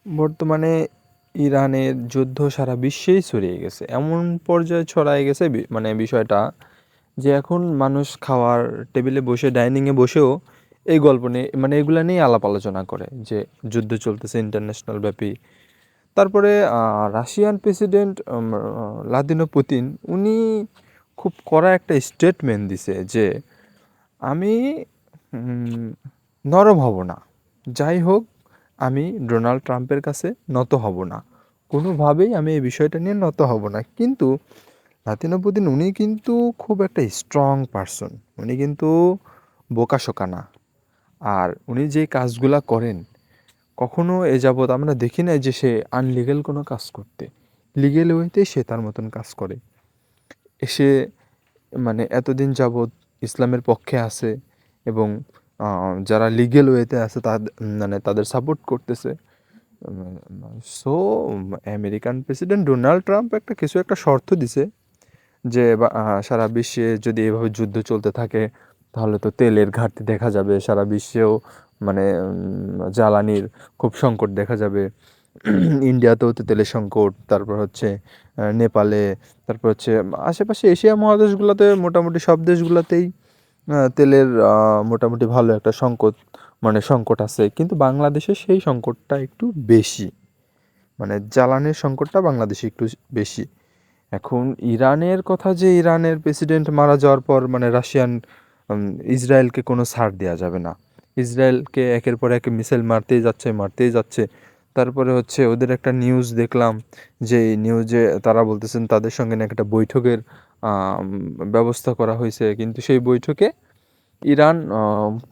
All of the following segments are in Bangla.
বর্তমানে ইরানের যুদ্ধ সারা বিশ্বেই ছড়িয়ে গেছে। এমন পর্যায়ে ছড়ায় গেছে মানে বিষয়টা যে এখন মানুষ খাওয়ার টেবিলে বসে ডাইনিংয়ে বসেও এই গল্প নিয়ে মানে এগুলা নিয়ে আলাপ আলোচনা করে যে যুদ্ধ চলতেছে ইন্টারন্যাশনাল ব্যাপী। তারপরে রাশিয়ান প্রেসিডেন্ট ভ্লাদিমির পুতিন উনি খুব কড়া একটা স্টেটমেন্ট দিছে যে আমি উম, নরম হব না, যাই হোক আমি ডোনাল্ড ট্রাম্পের কাছে নত হব না, কোনোভাবেই আমি এই বিষয়টা নিয়ে নত হব না। কিন্তু ভ্লাদিমির পুতিন উনি কিন্তু খুব একটা স্ট্রং পারসন, উনি কিন্তু বোকাশোকা না। আর উনি যে কাজগুলা করেন কখনো এ যাবৎ আমরা দেখি না যে সে আনলিগেল কোনো কাজ করতে, লিগেল ওয়েতে সে তার মতন কাজ করে। এসে মানে এতদিন যাবৎ ইসলামের পক্ষে আছে এবং যারা লিগেল ওয়েতে আছে তাদের মানে তাদের সাপোর্ট করতেছে। So American president Donald Trump কিছু একটা শর্ত দিছে যে সারা বিশ্বে যদি এভাবে যুদ্ধ চলতে থাকে তাহলে তো তেলের ঘাটতি দেখা যাবে, সারা বিশ্বেও মানে জ্বালানির খুব সংকট দেখা যাবে। ইন্ডিয়াতেও তো তেলের সংকট, তারপর হচ্ছে নেপালে, তারপর হচ্ছে আশেপাশে এশিয়া মহাদেশগুলোতে মোটামুটি সব দেশগুলোতেই তেলের মোটামুটি ভালো একটা সংকট আছে। কিন্তু বাংলাদেশে সেই সংকটটা একটু বেশি, মানে জ্বালানির সংকটটা বাংলাদেশে একটু বেশি। এখন ইরানের কথা, যে ইরানের প্রেসিডেন্ট মারা যাওয়ার পর মানে ইসরায়েলকে কোনো ছাড় দেওয়া যাবে না। ইসরায়েলকে একের পর এক মিসাইল মারতেই যাচ্ছে। তারপরে হচ্ছে ওদের একটা নিউজ দেখলাম, যে নিউজে তারা বলতেছেন তাদের সঙ্গে নাকি একটা বৈঠকের ব্যবস্থা করা হয়েছে, কিন্তু সেই বৈঠকে ইরান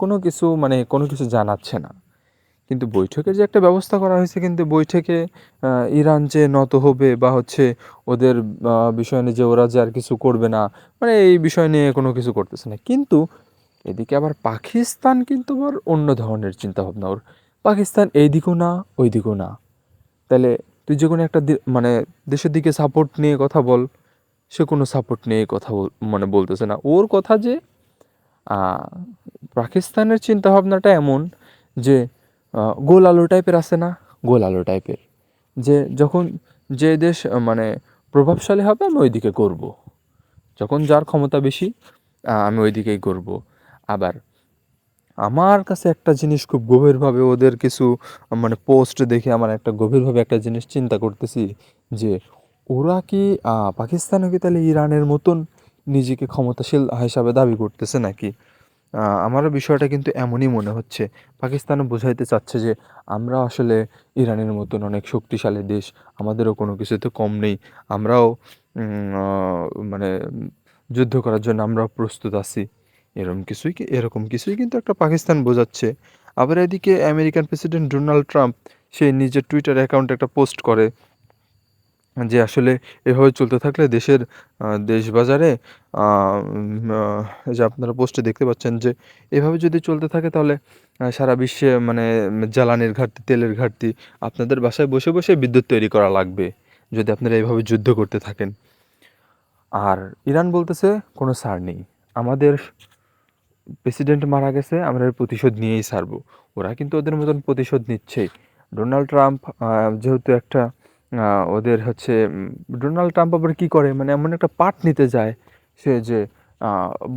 কোনো কিছু জানাচ্ছে না। কিন্তু বৈঠকের যে একটা ব্যবস্থা করা হয়েছে, কিন্তু বৈঠকে ইরান যে নত হবে বা হচ্ছে ওদের বিষয় নিয়ে যে ওরা যে আর কিছু করবে না, মানে এই বিষয় নিয়ে কোনো কিছু করতেছে না। কিন্তু এদিকে আবার পাকিস্তান কিন্তু আবার অন্য ধরনের চিন্তাভাবনা ওর। পাকিস্তান এই দিকেও না ওই দিকেও না। তাহলে তুই যে কোনো একটা মানে দেশের দিকে সাপোর্ট নিয়ে কথা বল, সে কোনো সাপোর্ট নিয়ে কথা মানে বলতেছে না। ওর কথা যে আহ, পাকিস্তানের চিন্তাভাবনাটা এমন যে গোল আলু টাইপের আছে না, গোল আলু টাইপের, যে যখন যে দেশ মানে প্রভাবশালী হবে আমি ওইদিকে করব, যখন যার ক্ষমতা বেশি আমি ওইদিকেই করব। আবার আমার কাছে একটা জিনিস খুব গভীরভাবে ওদের কিছু মানে পোস্ট দেখে আমার একটা গভীরভাবে একটা জিনিস চিন্তা করতেছি, যে ওরা কি পাকিস্তানও কি তাহলে ইরানের মতন নিজেকে ক্ষমতাশীল হিসাবে দাবি করতেছে নাকি? আমারও বিষয়টা কিন্তু এমনই মনে হচ্ছে। পাকিস্তানও বোঝাইতে চাচ্ছে যে আমরা আসলে ইরানের মতন অনেক শক্তিশালী দেশ, আমাদেরও কোনো কিছুতে কম নেই, আমরাও মানে যুদ্ধ করার জন্য আমরাও প্রস্তুত আছি। এরকম কিছুই কিন্তু একটা পাকিস্তান বোঝাচ্ছে। আবার এদিকে আমেরিকান প্রেসিডেন্ট ডোনাল্ড ট্রাম্প সে নিজের টুইটার অ্যাকাউন্টে একটা পোস্ট করে যে আসলে এভাবে চলতে থাকলে দেশ বাজারে যে আপনারা পোস্টে দেখতে পাচ্ছেন যে এভাবে যদি চলতে থাকে তাহলে সারা বিশ্বে মানে জ্বালানির ঘাটতি, তেলের ঘাটতি, আপনাদের বাসায় বসে বসে বিদ্যুৎ তৈরি করা লাগবে যদি আপনারা এভাবে যুদ্ধ করতে থাকেন। আর ইরান বলতেছে কোনো ছাড় নেই, আমাদের প্রেসিডেন্ট মারা গেছে, আমরা এর প্রতিশোধ নিয়েই ছাড়বো। ওরা কিন্তু ওদের মতন প্রতিশোধ নিচ্ছেই। ডোনাল্ড ট্রাম্প যেহেতু একটা ওদের হচ্ছে ডোনাল্ড ট্রাম্প আবার কী করে, মানে এমন একটা পার্ট নিতে যায় সে যে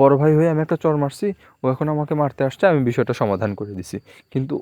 বড় ভাই হয়ে আমি একটা চড় মারছি, ও এখন আমাকে মারতে আসছে, আমি বিষয়টা সমাধান করে দিছি। কিন্তু